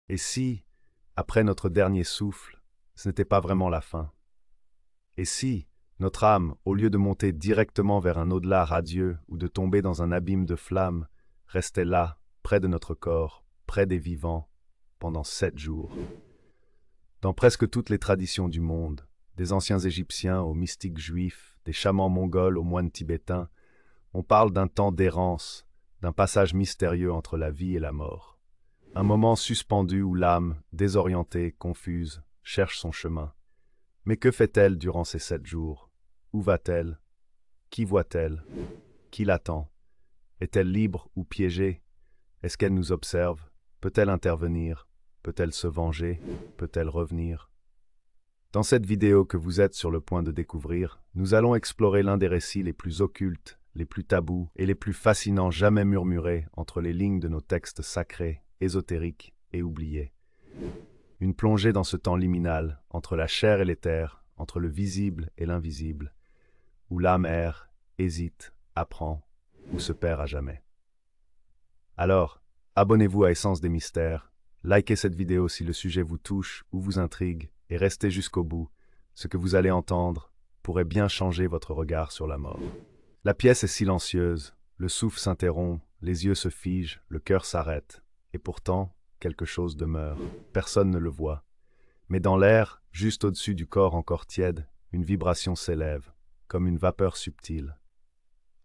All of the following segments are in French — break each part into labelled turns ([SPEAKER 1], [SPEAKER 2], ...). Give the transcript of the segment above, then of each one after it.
[SPEAKER 1] Et si, après notre dernier souffle, ce n'était pas vraiment la fin? Et si, notre âme, au lieu de monter directement vers un au-delà radieux ou de tomber dans un abîme de flammes, restait là, près de notre corps, près des vivants, pendant 7 jours? Dans presque toutes les traditions du monde, des anciens Égyptiens aux mystiques juifs, des chamans mongols aux moines tibétains, on parle d'un temps d'errance, d'un passage mystérieux entre la vie et la mort. Un moment suspendu où l'âme, désorientée, confuse, cherche son chemin. Mais que fait-elle durant ces 7 jours? Où va-t-elle? Qui voit-elle? Qui l'attend? Est-elle libre ou piégée? Est-ce qu'elle nous observe? Peut-elle intervenir? Peut-elle se venger? Peut-elle revenir? Dans cette vidéo que vous êtes sur le point de découvrir, nous allons explorer l'un des récits les plus occultes, les plus tabous et les plus fascinants jamais murmurés entre les lignes de nos textes sacrés, ésotériques et oubliés. Une plongée dans ce temps liminal, entre la chair et l'éther, entre le visible et l'invisible, où l'âme erre, hésite, apprend, ou se perd à jamais. Alors, abonnez-vous à Essence des Mystères, likez cette vidéo si le sujet vous touche ou vous intrigue, et restez jusqu'au bout. Ce que vous allez entendre pourrait bien changer votre regard sur la mort. La pièce est silencieuse, le souffle s'interrompt, les yeux se figent, le cœur s'arrête, et pourtant, quelque chose demeure. Personne ne le voit. Mais dans l'air, juste au-dessus du corps encore tiède, une vibration s'élève, comme une vapeur subtile.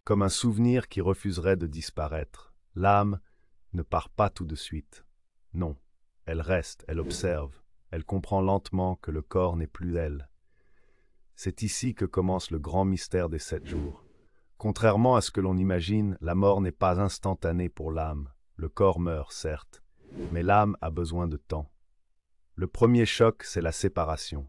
[SPEAKER 1] Comme un souvenir qui refuserait de disparaître. L'âme ne part pas tout de suite. Non, elle reste, elle observe, elle comprend lentement que le corps n'est plus elle. C'est ici que commence le grand mystère des 7 jours. Contrairement à ce que l'on imagine, la mort n'est pas instantanée pour l'âme. Le corps meurt, certes, mais l'âme a besoin de temps. Le premier choc, c'est la séparation.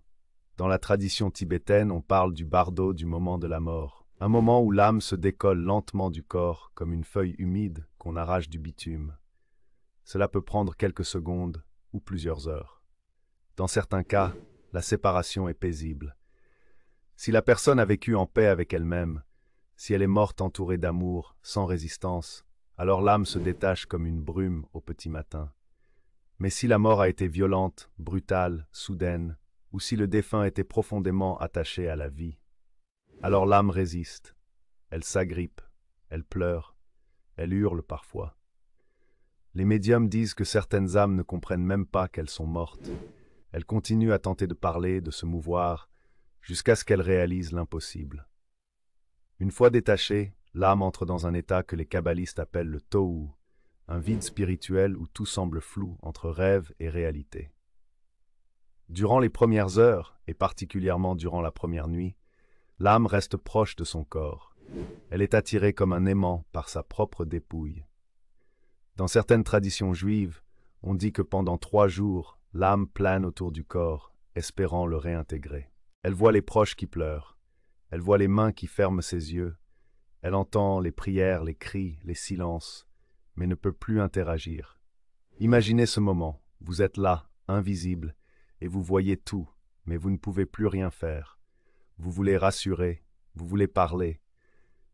[SPEAKER 1] Dans la tradition tibétaine, on parle du bardo du moment de la mort. Un moment où l'âme se décolle lentement du corps, comme une feuille humide qu'on arrache du bitume. Cela peut prendre quelques secondes ou plusieurs heures. Dans certains cas, la séparation est paisible. Si la personne a vécu en paix avec elle-même, si elle est morte entourée d'amour, sans résistance, alors l'âme se détache comme une brume au petit matin. Mais si la mort a été violente, brutale, soudaine, ou si le défunt était profondément attaché à la vie, alors l'âme résiste. Elle s'agrippe, elle pleure, elle hurle parfois. Les médiums disent que certaines âmes ne comprennent même pas qu'elles sont mortes. Elles continuent à tenter de parler, de se mouvoir, jusqu'à ce qu'elles réalisent l'impossible. Une fois détachée, l'âme entre dans un état que les kabbalistes appellent le tohu, un vide spirituel où tout semble flou entre rêve et réalité. Durant les premières heures, et particulièrement durant la première nuit, l'âme reste proche de son corps. Elle est attirée comme un aimant par sa propre dépouille. Dans certaines traditions juives, on dit que pendant 3 jours, l'âme plane autour du corps, espérant le réintégrer. Elle voit les proches qui pleurent, elle voit les mains qui ferment ses yeux, elle entend les prières, les cris, les silences, mais ne peut plus interagir. Imaginez ce moment, vous êtes là, invisible, et vous voyez tout, mais vous ne pouvez plus rien faire. Vous voulez rassurer, vous voulez parler,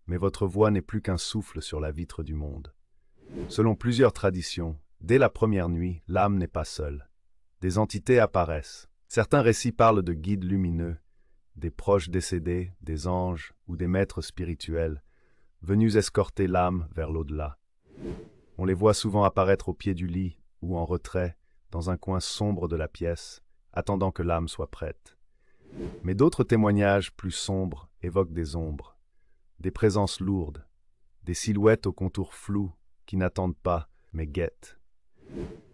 [SPEAKER 1] mais votre voix n'est plus qu'un souffle sur la vitre du monde. Selon plusieurs traditions, dès la première nuit, l'âme n'est pas seule. Des entités apparaissent. Certains récits parlent de guides lumineux, des proches décédés, des anges ou des maîtres spirituels, venus escorter l'âme vers l'au-delà. On les voit souvent apparaître au pied du lit ou en retrait, dans un coin sombre de la pièce, attendant que l'âme soit prête. Mais d'autres témoignages plus sombres évoquent des ombres, des présences lourdes, des silhouettes aux contours flous qui n'attendent pas, mais guettent.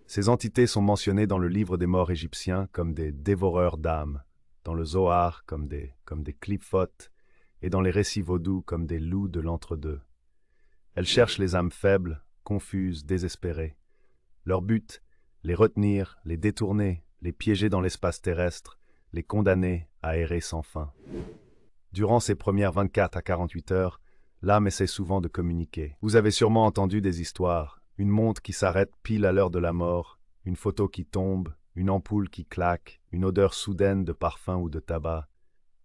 [SPEAKER 1] Ces entités sont mentionnées dans le livre des morts égyptiens comme des dévoreurs d'âmes, dans le Zohar comme des Qliphoth, et dans les récits vaudous comme des loups de l'entre-deux. Elles cherchent les âmes faibles, confuses, désespérées. Leur but, les retenir, les détourner, les piéger dans l'espace terrestre, les condamner à errer sans fin. Durant ces premières 24 à 48 heures, l'âme essaie souvent de communiquer. Vous avez sûrement entendu des histoires, une montre qui s'arrête pile à l'heure de la mort, une photo qui tombe, une ampoule qui claque, une odeur soudaine de parfum ou de tabac.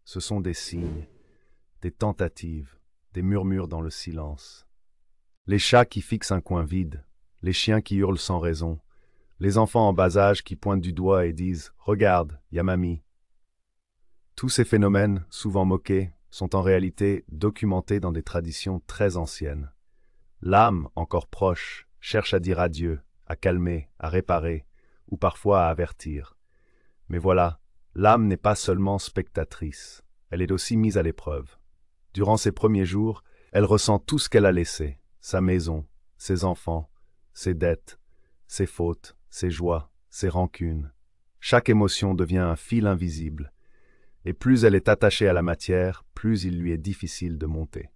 [SPEAKER 1] Ce sont des signes, des tentatives, des murmures dans le silence. Les chats qui fixent un coin vide, les chiens qui hurlent sans raison, Les enfants en bas âge qui pointent du doigt et disent « Regarde, y a mamie ». Tous ces phénomènes, souvent moqués, sont en réalité documentés dans des traditions très anciennes. L'âme, encore proche, cherche à dire adieu, à calmer, à réparer, ou parfois à avertir. Mais voilà, l'âme n'est pas seulement spectatrice, elle est aussi mise à l'épreuve. Durant ces premiers jours, elle ressent tout ce qu'elle a laissé, sa maison, ses enfants, ses dettes, ses fautes, ses joies, ses rancunes. Chaque émotion devient un fil invisible, et plus elle est attachée à la matière, plus il lui est difficile de monter.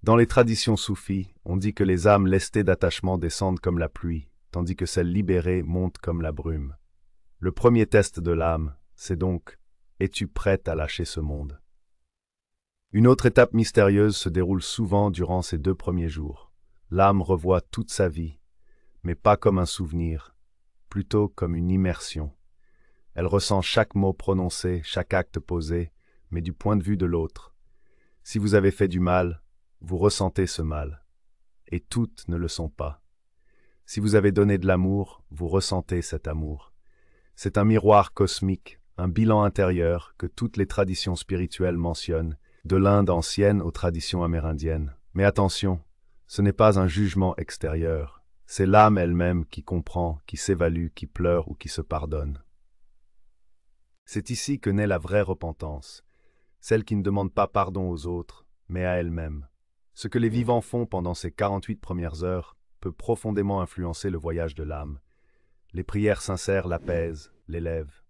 [SPEAKER 1] Dans les traditions soufis, on dit que les âmes lestées d'attachement descendent comme la pluie, tandis que celles libérées montent comme la brume. Le premier test de l'âme, c'est donc « Es-tu prête à lâcher ce monde ?» Une autre étape mystérieuse se déroule souvent durant ces 2 premiers jours. L'âme revoit toute sa vie, mais pas comme un souvenir, plutôt comme une immersion. Elle ressent chaque mot prononcé, chaque acte posé, mais du point de vue de l'autre. Si vous avez fait du mal, vous ressentez ce mal, et toutes ne le sont pas. Si vous avez donné de l'amour, vous ressentez cet amour. C'est un miroir cosmique, un bilan intérieur que toutes les traditions spirituelles mentionnent, de l'Inde ancienne aux traditions amérindiennes. Mais attention, ce n'est pas un jugement extérieur, c'est l'âme elle-même qui comprend, qui s'évalue, qui pleure ou qui se pardonne. C'est ici que naît la vraie repentance, celle qui ne demande pas pardon aux autres, mais à elle-même. Ce que les vivants font pendant ces 48 premières heures peut profondément influencer le voyage de l'âme. Les prières sincères l'apaisent, l'élèvent.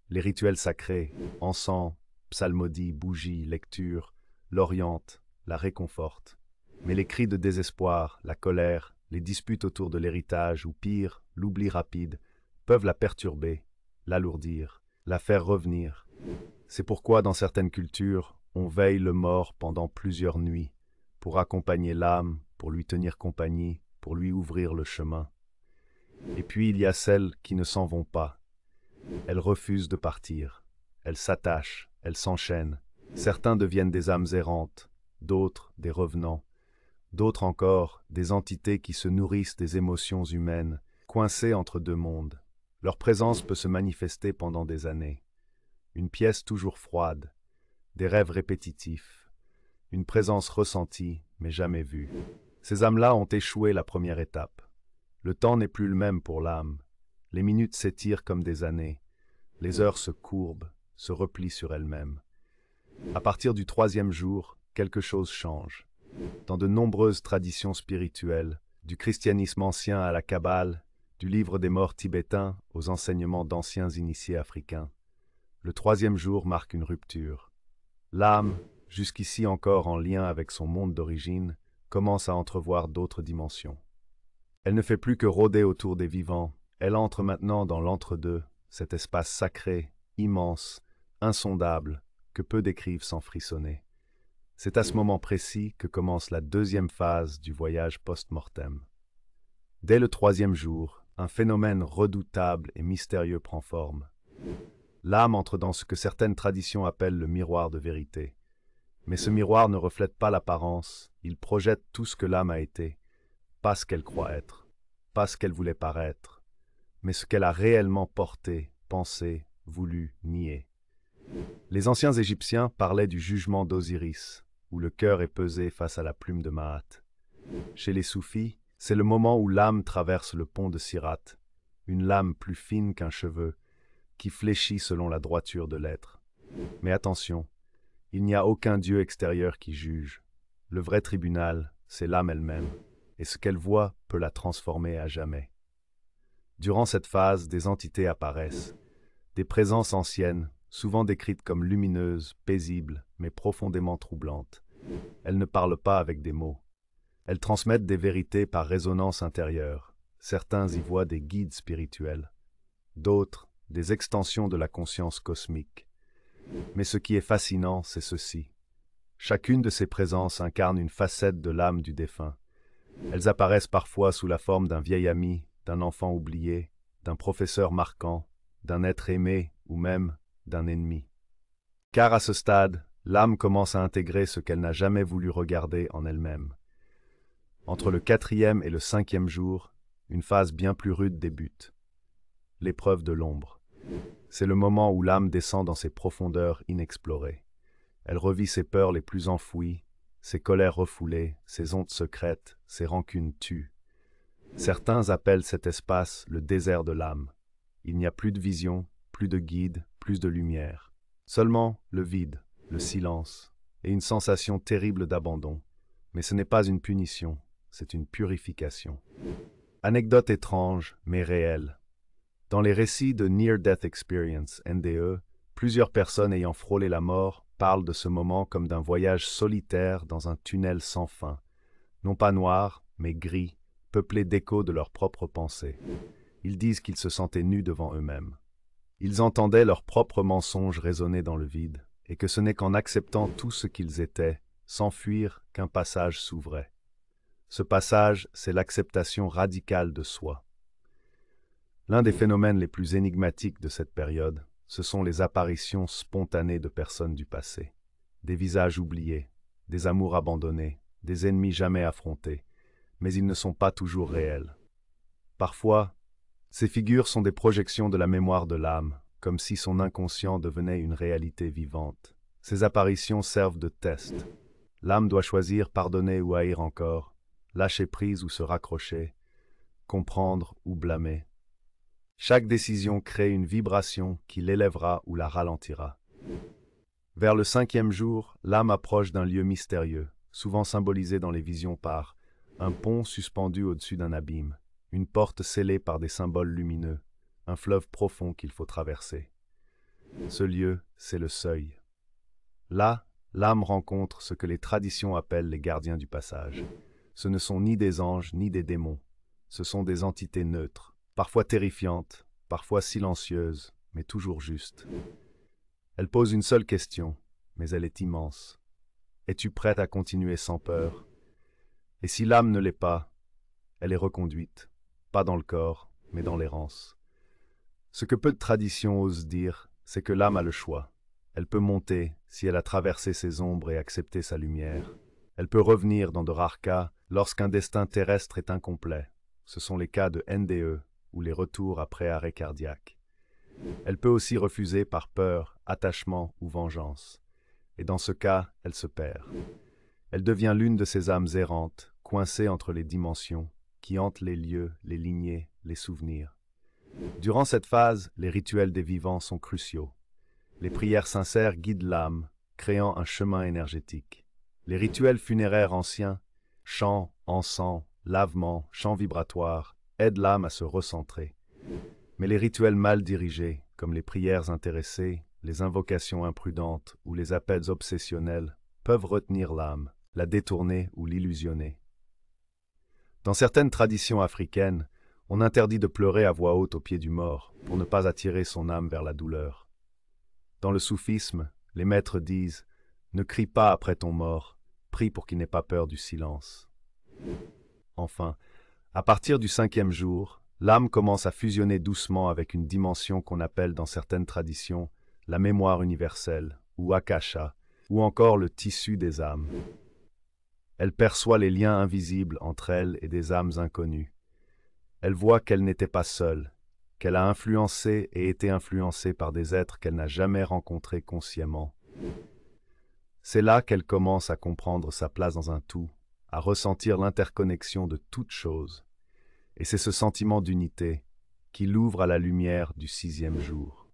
[SPEAKER 1] Les rituels sacrés, encens, psalmodie, bougies, lecture, l'orientent, la réconfortent. Mais les cris de désespoir, la colère, les disputes autour de l'héritage ou pire, l'oubli rapide, peuvent la perturber, l'alourdir, la faire revenir. C'est pourquoi dans certaines cultures, on veille le mort pendant plusieurs nuits, pour accompagner l'âme, pour lui tenir compagnie, pour lui ouvrir le chemin. Et puis il y a celles qui ne s'en vont pas. Elles refusent de partir. Elles s'attachent, elles s'enchaînent. Certains deviennent des âmes errantes, d'autres des revenants, d'autres encore des entités qui se nourrissent des émotions humaines, coincées entre 2 mondes. Leur présence peut se manifester pendant des années. Une pièce toujours froide, des rêves répétitifs, une présence ressentie mais jamais vue. Ces âmes-là ont échoué la première étape. Le temps n'est plus le même pour l'âme. Les minutes s'étirent comme des années. Les heures se courbent, se replient sur elles-mêmes. À partir du 3e jour, quelque chose change. Dans de nombreuses traditions spirituelles, du christianisme ancien à la Kabbale, du livre des morts tibétain aux enseignements d'anciens initiés africains, le 3e jour marque une rupture. L'âme, jusqu'ici encore en lien avec son monde d'origine, commence à entrevoir d'autres dimensions. Elle ne fait plus que rôder autour des vivants, elle entre maintenant dans l'entre-deux, cet espace sacré, immense, insondable, que peu décrivent sans frissonner. C'est à ce moment précis que commence la 2e phase du voyage post-mortem. Dès le 3e jour, un phénomène redoutable et mystérieux prend forme. L'âme entre dans ce que certaines traditions appellent le miroir de vérité. Mais ce miroir ne reflète pas l'apparence, il projette tout ce que l'âme a été, pas ce qu'elle croit être, pas ce qu'elle voulait paraître, mais ce qu'elle a réellement porté, pensé, voulu, nié. Les anciens Égyptiens parlaient du jugement d'Osiris, où le cœur est pesé face à la plume de Maat. Chez les soufis, c'est le moment où l'âme traverse le pont de Sirat, une lame plus fine qu'un cheveu, qui fléchit selon la droiture de l'être. Mais attention, il n'y a aucun Dieu extérieur qui juge. Le vrai tribunal, c'est l'âme elle-même, et ce qu'elle voit peut la transformer à jamais. Durant cette phase, des entités apparaissent, des présences anciennes, souvent décrites comme lumineuses, paisibles, mais profondément troublantes. Elles ne parlent pas avec des mots. Elles transmettent des vérités par résonance intérieure. Certains y voient des guides spirituels, d'autres des extensions de la conscience cosmique. Mais ce qui est fascinant, c'est ceci. Chacune de ces présences incarne une facette de l'âme du défunt. Elles apparaissent parfois sous la forme d'un vieil ami, d'un enfant oublié, d'un professeur marquant, d'un être aimé ou même d'un ennemi. Car à ce stade, l'âme commence à intégrer ce qu'elle n'a jamais voulu regarder en elle-même. Entre le 4e et le 5e jour, une phase bien plus rude débute. l'épreuve de l'ombre. C'est le moment où l'âme descend dans ses profondeurs inexplorées. Elle revit ses peurs les plus enfouies, ses colères refoulées, ses hontes secrètes, ses rancunes tues. Certains appellent cet espace le désert de l'âme. Il n'y a plus de vision, plus de guide, plus de lumière. Seulement le vide, le silence, et une sensation terrible d'abandon. Mais ce n'est pas une punition, c'est une purification. Anecdote étrange, mais réelle. Dans les récits de Near Death Experience, NDE, plusieurs personnes ayant frôlé la mort parlent de ce moment comme d'un voyage solitaire dans un tunnel sans fin, non pas noir, mais gris, peuplé d'échos de leurs propres pensées. Ils disent qu'ils se sentaient nus devant eux-mêmes. Ils entendaient leurs propres mensonges résonner dans le vide, et que ce n'est qu'en acceptant tout ce qu'ils étaient, sans fuir, qu'un passage s'ouvrait. Ce passage, c'est l'acceptation radicale de soi. L'un des phénomènes les plus énigmatiques de cette période, ce sont les apparitions spontanées de personnes du passé. Des visages oubliés, des amours abandonnés, des ennemis jamais affrontés, mais ils ne sont pas toujours réels. Parfois, ces figures sont des projections de la mémoire de l'âme, comme si son inconscient devenait une réalité vivante. Ces apparitions servent de test. L'âme doit choisir pardonner ou haïr encore, lâcher prise ou se raccrocher, comprendre ou blâmer. Chaque décision crée une vibration qui l'élèvera ou la ralentira. Vers le 5e jour, l'âme approche d'un lieu mystérieux, souvent symbolisé dans les visions par un pont suspendu au-dessus d'un abîme, une porte scellée par des symboles lumineux, un fleuve profond qu'il faut traverser. Ce lieu, c'est le seuil. Là, l'âme rencontre ce que les traditions appellent les gardiens du passage. Ce ne sont ni des anges ni des démons, ce sont des entités neutres, parfois terrifiantes, parfois silencieuses, mais toujours justes. Elle pose une seule question, mais elle est immense. Es-tu prête à continuer sans peur? Et si l'âme ne l'est pas, elle est reconduite, pas dans le corps, mais dans l'errance. Ce que peu de traditions osent dire, c'est que l'âme a le choix. Elle peut monter si elle a traversé ses ombres et accepté sa lumière. Elle peut revenir dans de rares cas lorsqu'un destin terrestre est incomplet. Ce sont les cas de NDE ou les retours après arrêt cardiaque. Elle peut aussi refuser par peur, attachement ou vengeance. Et dans ce cas, elle se perd. Elle devient l'une de ces âmes errantes, coincées entre les dimensions, qui hantent les lieux, les lignées, les souvenirs. Durant cette phase, les rituels des vivants sont cruciaux. Les prières sincères guident l'âme, créant un chemin énergétique. Les rituels funéraires anciens, chants, encens, lavements, chants vibratoires, aident l'âme à se recentrer. Mais les rituels mal dirigés, comme les prières intéressées, les invocations imprudentes ou les appels obsessionnels, peuvent retenir l'âme, la détourner ou l'illusionner. Dans certaines traditions africaines, on interdit de pleurer à voix haute au pied du mort pour ne pas attirer son âme vers la douleur. Dans le soufisme, les maîtres disent « Ne crie pas après ton mort, prie pour qu'il n'ait pas peur du silence. » Enfin, à partir du 5e jour, l'âme commence à fusionner doucement avec une dimension qu'on appelle dans certaines traditions la mémoire universelle, ou akasha, ou encore le tissu des âmes. Elle perçoit les liens invisibles entre elle et des âmes inconnues. Elle voit qu'elle n'était pas seule, qu'elle a influencé et été influencée par des êtres qu'elle n'a jamais rencontrés consciemment. C'est là qu'elle commence à comprendre sa place dans un tout, à ressentir l'interconnexion de toutes choses. Et c'est ce sentiment d'unité qui l'ouvre à la lumière du 6e jour.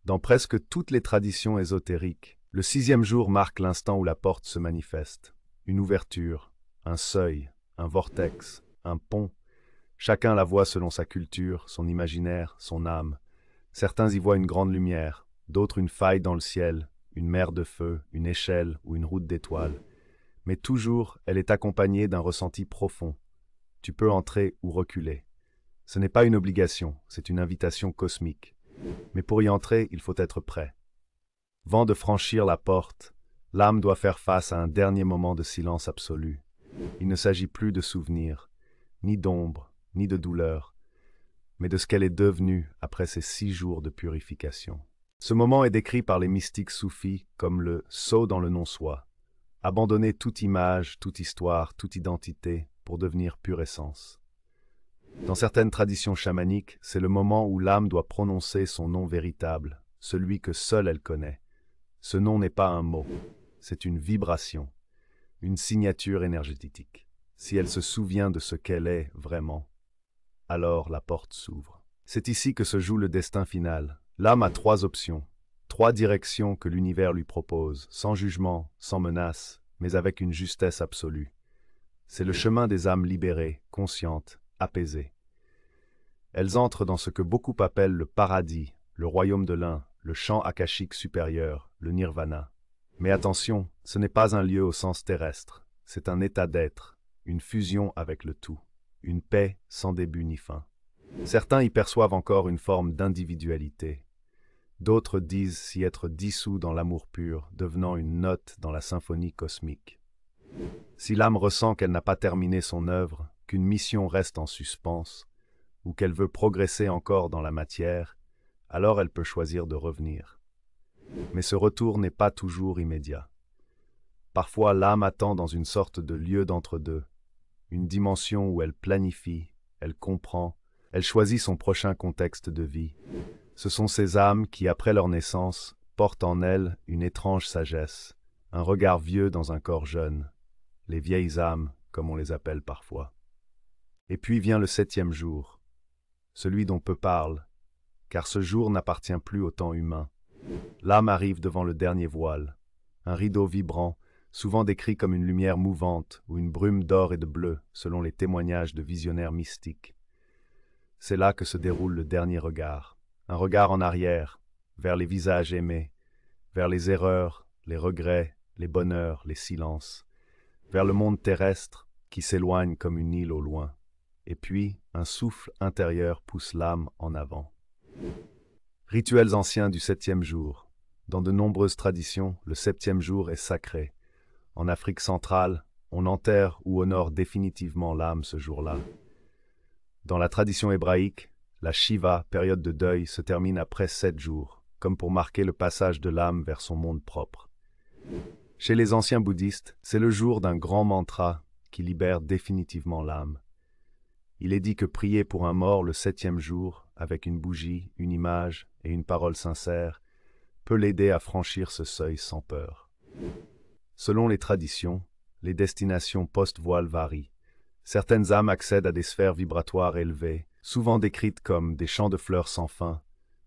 [SPEAKER 1] Dans presque toutes les traditions ésotériques, le 6e jour marque l'instant où la porte se manifeste. Une ouverture, un seuil, un vortex, un pont. Chacun la voit selon sa culture, son imaginaire, son âme. Certains y voient une grande lumière, d'autres une faille dans le ciel, une mer de feu, une échelle ou une route d'étoiles. Mais toujours, elle est accompagnée d'un ressenti profond. Tu peux entrer ou reculer. Ce n'est pas une obligation, c'est une invitation cosmique. Mais pour y entrer, il faut être prêt. Avant de franchir la porte, l'âme doit faire face à un dernier moment de silence absolu. Il ne s'agit plus de souvenirs, ni d'ombre, ni de douleur, mais de ce qu'elle est devenue après ces 6 jours de purification. Ce moment est décrit par les mystiques soufis comme le saut dans le non-soi, abandonner toute image, toute histoire, toute identité pour devenir pure essence. Dans certaines traditions chamaniques, c'est le moment où l'âme doit prononcer son nom véritable, celui que seule elle connaît. Ce nom n'est pas un mot, c'est une vibration, une signature énergétique. Si elle se souvient de ce qu'elle est vraiment, alors la porte s'ouvre. C'est ici que se joue le destin final. L'âme a trois options, trois directions que l'univers lui propose, sans jugement, sans menace, mais avec une justesse absolue. C'est le chemin des âmes libérées, conscientes, apaisées. Elles entrent dans ce que beaucoup appellent le paradis, le royaume de l'un, le champ akashique supérieur, le nirvana. Mais attention, ce n'est pas un lieu au sens terrestre, c'est un état d'être, une fusion avec le tout, une paix sans début ni fin. Certains y perçoivent encore une forme d'individualité. D'autres disent s'y être dissous dans l'amour pur, devenant une note dans la symphonie cosmique. Si l'âme ressent qu'elle n'a pas terminé son œuvre, qu'une mission reste en suspens, ou qu'elle veut progresser encore dans la matière, alors elle peut choisir de revenir. Mais ce retour n'est pas toujours immédiat. Parfois l'âme attend dans une sorte de lieu d'entre-deux, une dimension où elle planifie, elle comprend, elle choisit son prochain contexte de vie. Ce sont ces âmes qui, après leur naissance, portent en elles une étrange sagesse, un regard vieux dans un corps jeune, les vieilles âmes, comme on les appelle parfois. Et puis vient le 7e jour, celui dont peu parlent, car ce jour n'appartient plus au temps humain. L'âme arrive devant le dernier voile, un rideau vibrant, souvent décrit comme une lumière mouvante ou une brume d'or et de bleu, selon les témoignages de visionnaires mystiques. C'est là que se déroule le dernier regard, un regard en arrière, vers les visages aimés, vers les erreurs, les regrets, les bonheurs, les silences, vers le monde terrestre qui s'éloigne comme une île au loin. Et puis, un souffle intérieur pousse l'âme en avant. Rituels anciens du 7e jour. Dans de nombreuses traditions, le 7e jour est sacré. En Afrique centrale, on enterre ou honore définitivement l'âme ce jour-là. Dans la tradition hébraïque, la Shiva, période de deuil, se termine après 7 jours, comme pour marquer le passage de l'âme vers son monde propre. Chez les anciens bouddhistes, c'est le jour d'un grand mantra qui libère définitivement l'âme. Il est dit que prier pour un mort le 7e jour, avec une bougie, une image et une parole sincère, peut l'aider à franchir ce seuil sans peur. Selon les traditions, les destinations post-voile varient. Certaines âmes accèdent à des sphères vibratoires élevées, souvent décrites comme des champs de fleurs sans fin,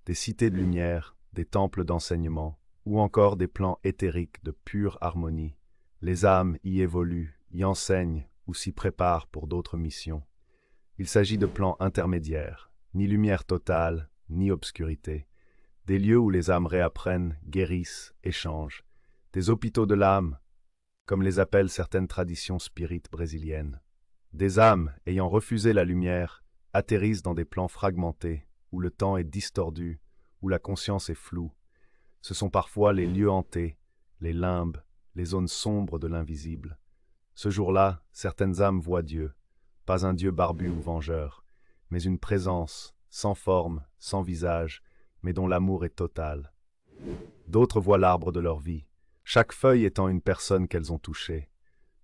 [SPEAKER 1] des cités de lumière, des temples d'enseignement, ou encore des plans éthériques de pure harmonie. Les âmes y évoluent, y enseignent ou s'y préparent pour d'autres missions. Il s'agit de plans intermédiaires, ni lumière totale, ni obscurité, des lieux où les âmes réapprennent, guérissent, échangent, des hôpitaux de l'âme, comme les appellent certaines traditions spirites brésiliennes. Des âmes ayant refusé la lumière atterrissent dans des plans fragmentés, où le temps est distordu, où la conscience est floue. Ce sont parfois les lieux hantés, les limbes, les zones sombres de l'invisible. Ce jour-là, certaines âmes voient Dieu, pas un Dieu barbu ou vengeur, mais une présence, sans forme, sans visage, mais dont l'amour est total. D'autres voient l'arbre de leur vie, chaque feuille étant une personne qu'elles ont touchée.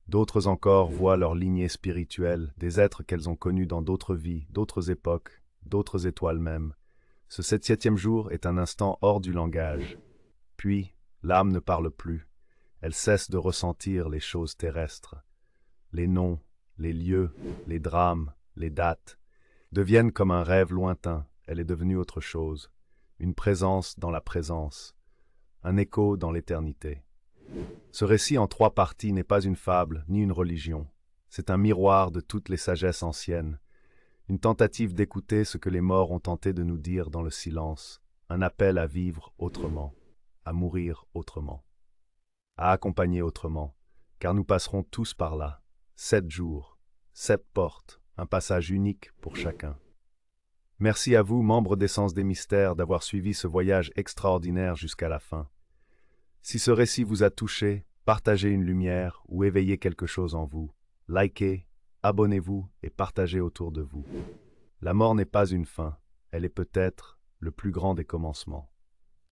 [SPEAKER 1] D'autres encore voient leur lignée spirituelle, des êtres qu'elles ont connus dans d'autres vies, d'autres époques, d'autres étoiles même. Ce 7e jour est un instant hors du langage. Puis, l'âme ne parle plus. Elle cesse de ressentir les choses terrestres. Les noms, les lieux, les drames, les dates deviennent comme un rêve lointain. Elle est devenue autre chose. Une présence dans la présence. Un écho dans l'éternité. Ce récit en 3 parties n'est pas une fable ni une religion. C'est un miroir de toutes les sagesses anciennes. Une tentative d'écouter ce que les morts ont tenté de nous dire dans le silence. Un appel à vivre autrement, à mourir autrement, à accompagner autrement, car nous passerons tous par là. 7 jours, 7 portes, un passage unique pour chacun. Merci à vous, membres d'Essence des Mystères, d'avoir suivi ce voyage extraordinaire jusqu'à la fin. Si ce récit vous a touché, partagez une lumière ou éveillez quelque chose en vous. Likez, abonnez-vous et partagez autour de vous. La mort n'est pas une fin, elle est peut-être le plus grand des commencements.